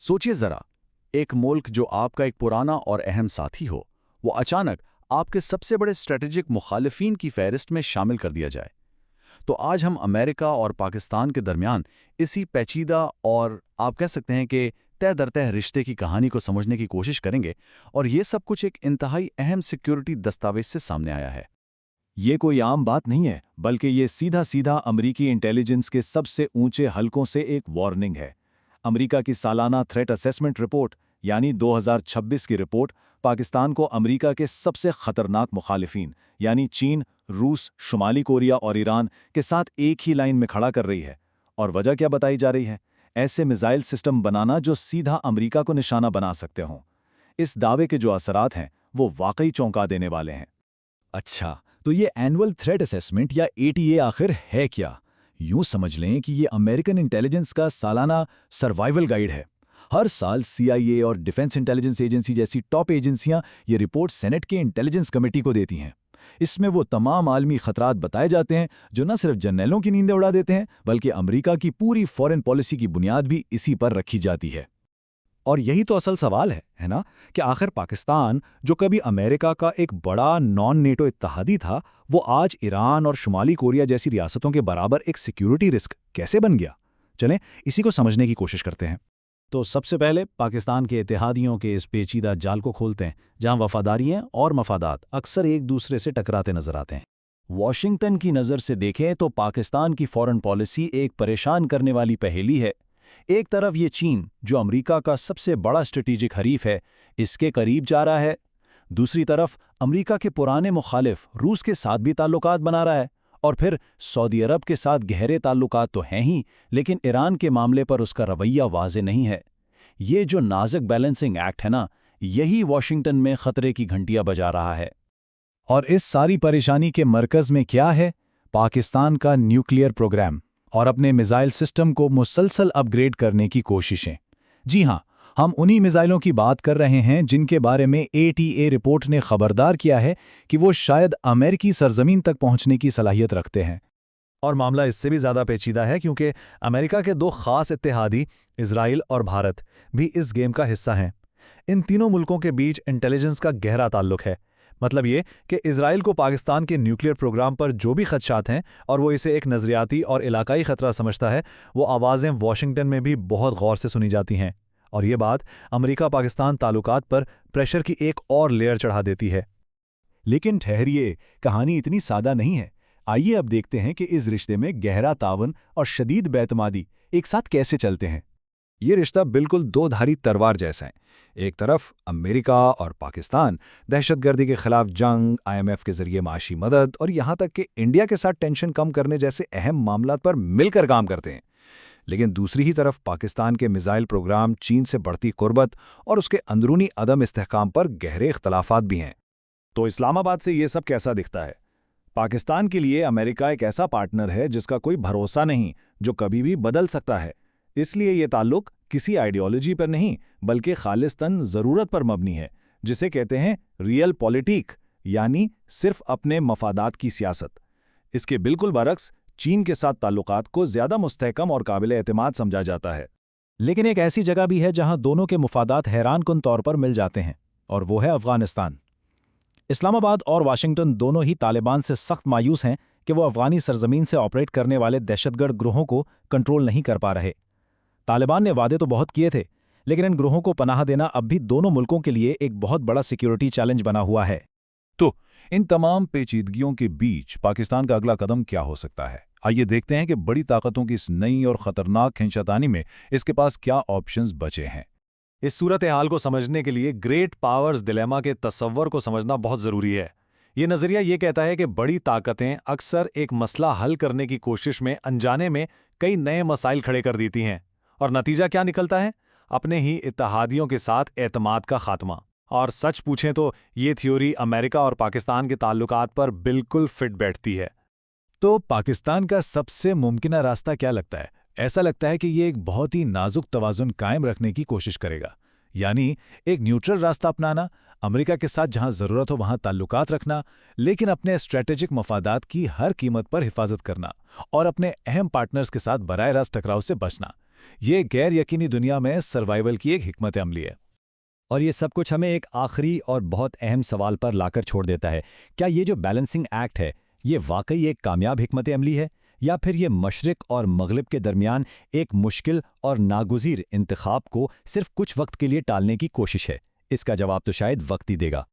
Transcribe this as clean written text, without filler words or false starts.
सोचिए जरा, एक मुल्क जो आपका एक पुराना और अहम साथी हो, वो अचानक आपके सबसे बड़े स्ट्रेटेजिक मुखालिफिन की फहरिस्त में शामिल कर दिया जाए। तो आज हम अमेरिका और पाकिस्तान के दरमियान इसी पेचीदा और आप कह सकते हैं कि तय दर तय रिश्ते की कहानी को समझने की कोशिश करेंगे, और ये सब कुछ एक इंतहाई अहम सिक्योरिटी दस्तावेज से सामने आया है। ये कोई आम बात नहीं है, बल्कि ये सीधा सीधा अमरीकी इंटेलिजेंस के सबसे ऊंचे हलकों से एक वार्निंग है। अमरीका की सालाना थ्रेट असेसमेंट रिपोर्ट यानी 2026 की रिपोर्ट पाकिस्तान को अमरीका के सबसे खतरनाक मुखालिफिन यानी चीन, रूस, शुमाली कोरिया और ईरान के साथ एक ही लाइन में खड़ा कर रही है। और वजह क्या बताई जा रही है? ऐसे मिसाइल सिस्टम बनाना जो सीधा अमरीका को निशाना बना सकते हों। इस दावे के जो असरात हैं वो वाकई चौंका देने वाले हैं। अच्छा, तो ये एनुअल थ्रेट असेसमेंट या एटीए आखिर है क्या? यूं समझ लें कि ये अमेरिकन इंटेलिजेंस का सालाना सर्वाइवल गाइड है। हर साल सीआईए और डिफेंस इंटेलिजेंस एजेंसी जैसी टॉप एजेंसियां ये रिपोर्ट सेनेट के इंटेलिजेंस कमेटी को देती हैं। इसमें वो तमाम आलमी खतरात बताए जाते हैं जो न सिर्फ जर्नैलों की नींदें उड़ा देते हैं, बल्कि अमेरिका की पूरी फॉरेन पॉलिसी की बुनियाद भी इसी पर रखी जाती है। और यही तो असल सवाल है ना, कि आखिर पाकिस्तान जो कभी अमेरिका का एक बड़ा नॉन नेटो इत्तेहादी था, वो आज ईरान और शुमाली कोरिया जैसी रियासतों के बराबर एक सिक्योरिटी रिस्क कैसे बन गया? चलें इसी को समझने की कोशिश करते हैं। तो सबसे पहले पाकिस्तान के इत्तेहादियों के इस पेचीदा जाल को खोलते हैं, जहां वफादारियां और मफादात अक्सर एक दूसरे से टकराते नजर आते हैं। वॉशिंगटन की नज़र से देखें तो पाकिस्तान की फॉरेन पॉलिसी एक परेशान करने वाली पहेली है। एक तरफ ये चीन, जो अमेरिका का सबसे बड़ा स्ट्रेटेजिक हरीफ है, इसके करीब जा रहा है। दूसरी तरफ अमेरिका के पुराने मुखालिफ रूस के साथ भी ताल्लुकात बना रहा है, और फिर सऊदी अरब के साथ गहरे ताल्लुकात तो हैं ही, लेकिन ईरान के मामले पर उसका रवैया वाज़े नहीं है। ये जो नाजुक बैलेंसिंग एक्ट है ना, यही वॉशिंगटन में खतरे की घंटियां बजा रहा है। और इस सारी परेशानी के मरकज़ में क्या है? पाकिस्तान का न्यूक्लियर प्रोग्राम और अपने मिसाइल सिस्टम को मुसलसल अपग्रेड करने की कोशिशें। जी हां, हम उन्हीं मिसाइलों की बात कर रहे हैं जिनके बारे में एटीए रिपोर्ट ने खबरदार किया है कि वो शायद अमेरिकी सरजमीन तक पहुंचने की सलाहियत रखते हैं। और मामला इससे भी ज़्यादा पेचीदा है, क्योंकि अमेरिका के दो खास इत्तेहादी इजराइल और भारत भी इस गेम का हिस्सा हैं। इन तीनों मुल्कों के बीच इंटेलिजेंस का गहरा ताल्लुक है। मतलब ये कि इजराइल को पाकिस्तान के न्यूक्लियर प्रोग्राम पर जो भी खदशात हैं और वो इसे एक नज़रियाती और इलाकाई ख़तरा समझता है, वो आवाज़ें वॉशिंगटन में भी बहुत गौर से सुनी जाती हैं। और ये बात अमेरिका पाकिस्तान ताल्लुकात पर प्रेशर की एक और लेयर चढ़ा देती है। लेकिन ठहरिए, कहानी इतनी सादा नहीं है। आइए अब देखते हैं कि इस रिश्ते में गहरा तावन और शदीद बेतमादी एक साथ कैसे चलते हैं। ये रिश्ता बिल्कुल दो धारी तलवार जैसा है। एक तरफ अमेरिका और पाकिस्तान दहशतगर्दी के खिलाफ जंग, आईएमएफ के जरिए माशी मदद और यहाँ तक कि इंडिया के साथ टेंशन कम करने जैसे अहम मामलात पर मिलकर काम करते हैं। लेकिन दूसरी ही तरफ पाकिस्तान के मिसाइल प्रोग्राम, चीन से बढ़ती कुर्बत और उसके अंदरूनी अदम इस्तेहकाम पर गहरे इख्तलाफात भी हैं। तो इस्लामाबाद से ये सब कैसा दिखता है? पाकिस्तान के लिए अमेरिका एक ऐसा पार्टनर है जिसका कोई भरोसा नहीं, जो कभी भी बदल सकता है। इसलिए ये ताल्लुक किसी आइडियोलॉजी पर नहीं, बल्कि खालिस्तन ज़रूरत पर मबनी है, जिसे कहते हैं रियल पॉलिटिक, यानी सिर्फ अपने मफादात की सियासत। इसके बिल्कुल बरक्स चीन के साथ ताल्लुकात को ज़्यादा मुस्तहकम और काबिल एतमाद समझा जाता है। लेकिन एक ऐसी जगह भी है जहां दोनों के मुफादात हैरानकुन तौर पर मिल जाते हैं, और वो है अफगानिस्तान। इस्लामाबाद और वाशिंगटन दोनों ही तालिबान से सख्त मायूस हैं कि वो अफगानी सरजमीन से ऑपरेट करने वाले दहशतगर्द ग्रोहों को कंट्रोल नहीं कर पा रहे। तालिबान ने वादे तो बहुत किए थे, लेकिन इन ग्रोहों को पनाह देना अब भी दोनों मुल्कों के लिए एक बहुत बड़ा सिक्योरिटी चैलेंज बना हुआ है। तो इन तमाम पेचीदगियों के बीच पाकिस्तान का अगला कदम क्या हो सकता है? आइए देखते हैं कि बड़ी ताकतों की इस नई और ख़तरनाक खींचातानी में इसके पास क्या ऑप्शंस बचे हैं। इस सूरत हाल को समझने के लिए ग्रेट पावर्स डिलेमा के तस्वर को समझना बहुत ज़रूरी है। ये नज़रिया ये कहता है कि बड़ी ताकतें अक्सर एक मसला हल करने की कोशिश में अनजाने में कई नए मसाइल खड़े कर देती हैं, और नतीजा क्या निकलता है? अपने ही इत्तेहादियों के साथ एतमाद का खात्मा। और सच पूछें तो ये थ्योरी अमेरिका और पाकिस्तान के ताल्लुकात पर बिल्कुल फिट बैठती है। तो पाकिस्तान का सबसे मुमकिन रास्ता क्या लगता है? ऐसा लगता है कि ये एक बहुत ही नाजुक तवाज़ुन कायम रखने की कोशिश करेगा, यानी एक न्यूट्रल रास्ता अपनाना, अमेरिका के साथ जहां ज़रूरत हो वहां ताल्लुकात रखना, लेकिन अपने स्ट्रेटेजिक मफादात की हर कीमत पर हिफाजत करना, और अपने अहम पार्टनर्स के साथ बराह रास्त टकराव से बचना। یہ غیر یقینی دنیا میں سروائیول کی ایک حکمت عملی ہے۔ اور یہ سب کچھ ہمیں ایک آخری اور بہت اہم سوال پر لا کر چھوڑ دیتا ہے، کیا یہ جو بیلنسنگ ایکٹ ہے یہ واقعی ایک کامیاب حکمت عملی ہے، یا پھر یہ مشرق اور مغرب کے درمیان ایک مشکل اور ناگزیر انتخاب کو صرف کچھ وقت کے لیے ٹالنے کی کوشش ہے؟ اس کا جواب تو شاید وقت ہی دے گا۔